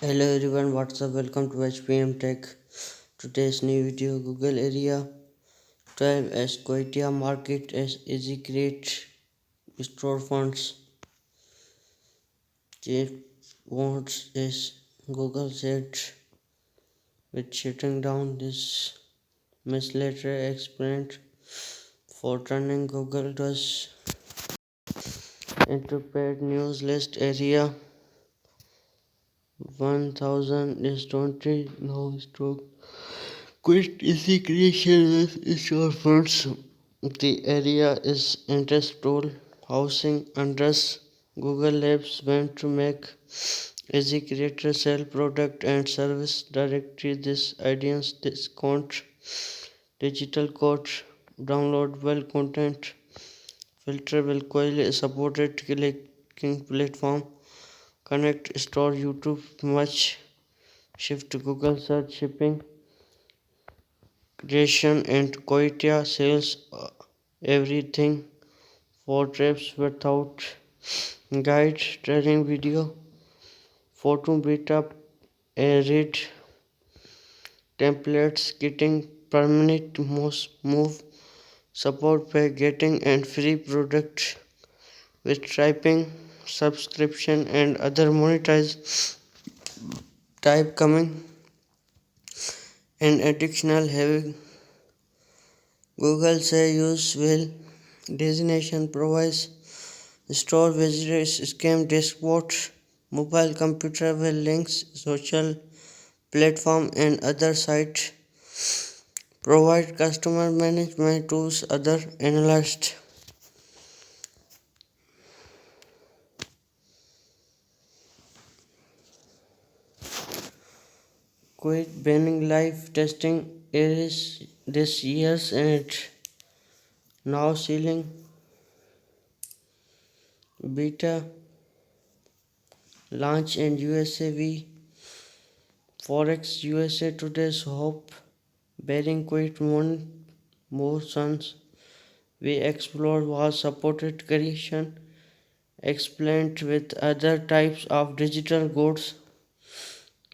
Hello everyone, what's up? Welcome to HPM Tech. Today's new video, Google Area 12 as Koitia Market as Easy Create Storefronts. Jeff wants is Google said with shutting down this mislater experiment for turning Google does into paid news list area 1000 is 20 now stroke. Quit easy creation with storefronts. The area is industrial housing address. Google Labs went to make easy creator sell product and service directory. This audience discount digital code downloadable content filterable query supported clicking platform connect store YouTube much shift to Google search shipping creation and Koitia sales everything for trips without guide training video photo beta read templates getting permanent most move support by getting and free product with typing subscription and other monetize type coming and additional having Google say use will designation provides store visitors scam dashboard mobile computer will links social platform and other sites provide customer management tools other analysts quit banning live testing is this year's and now sealing beta launch in USA v Forex USA today's hope bearing quit one motions we explored was supported creation explained with other types of digital goods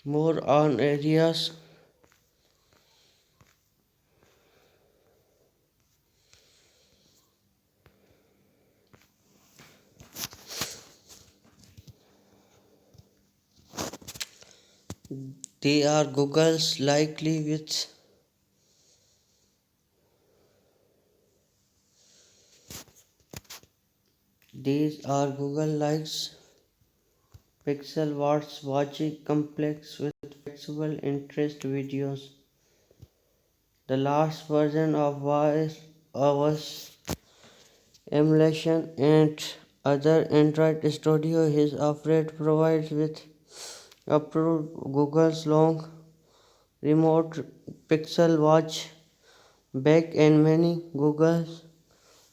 more on areas they are Google's likely with these are Google likes pixel watch watching complex with flexible interest videos. The last version of voice was emulation and other Android Studio is afraid provides with approved Google's long remote Pixel Watch back and many Google's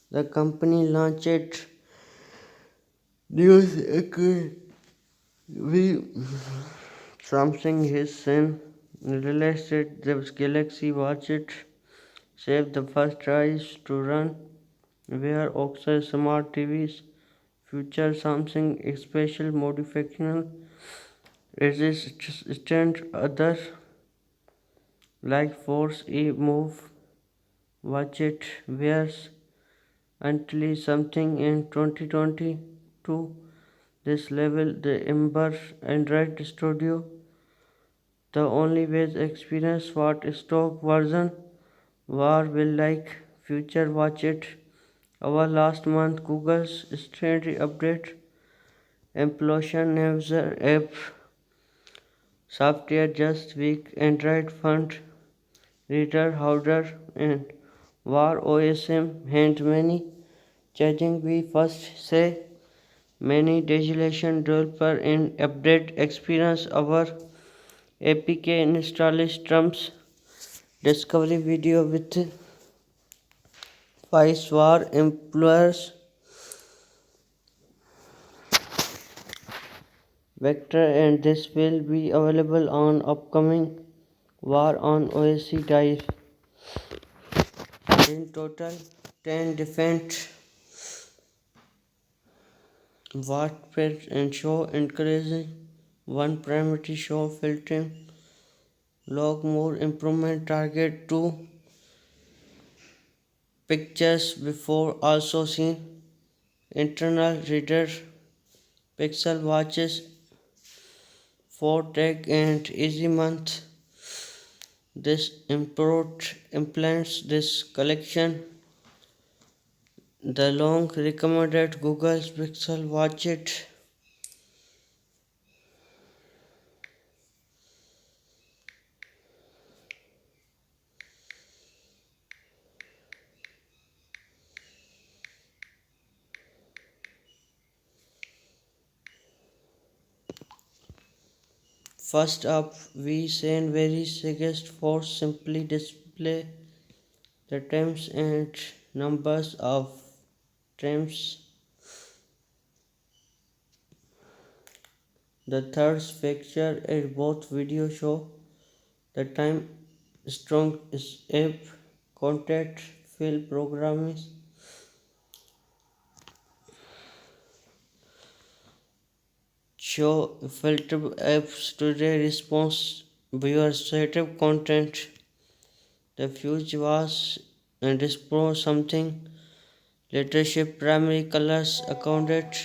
the company launched news we Samsung has since released the Galaxy Watch it saved the first tries to run where Oxy smart TVs feature Samsung special modification resistant other like Force E Move Watch it wears until something in 2022 this level the Ember Android Studio the only way experience what stock version war will like future watch it our last month Google's strategy update implosion user app software just weak Android font reader holder and war OSM and many charging we first say many digitalization developer in update experience our APK installers Trump's discovery video with Vice War employers Vector and this will be available on upcoming War on OSC Dive. In total, 10 different WordPress and show encouraging one primary show filtering log more improvement target two pictures before also seen internal reader pixel watches for tech and easy month. This import implants this collection. The long recommended Google Pixel Watch it. First up, we send very suggest for simply display the times and numbers of times. The third picture is both video show the time strong is app contact fill programs show filter apps today response viewer setup content. The fuse was and display something leadership primary colors accounted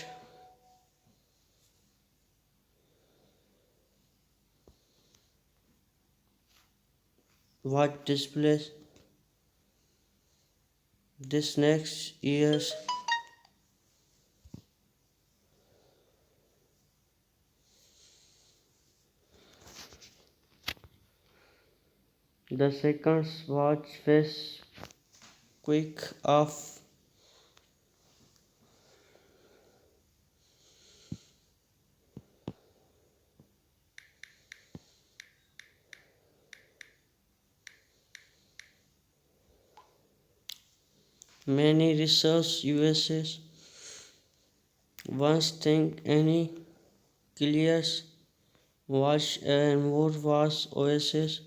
what displays this next year's the second watch face quick off. Many research uses once think any clears watch and more was OSS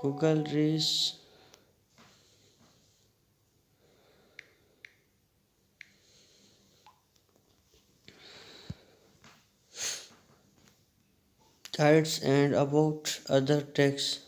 Google reads guides and about other texts.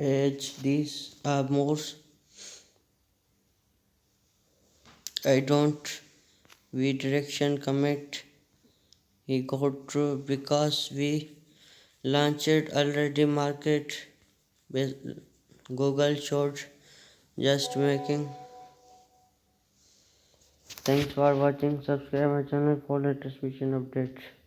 As these are more I don't we direction commit he got through because we launched already market with Google short just making. Thanks for watching. Subscribe my channel for latest mission updates.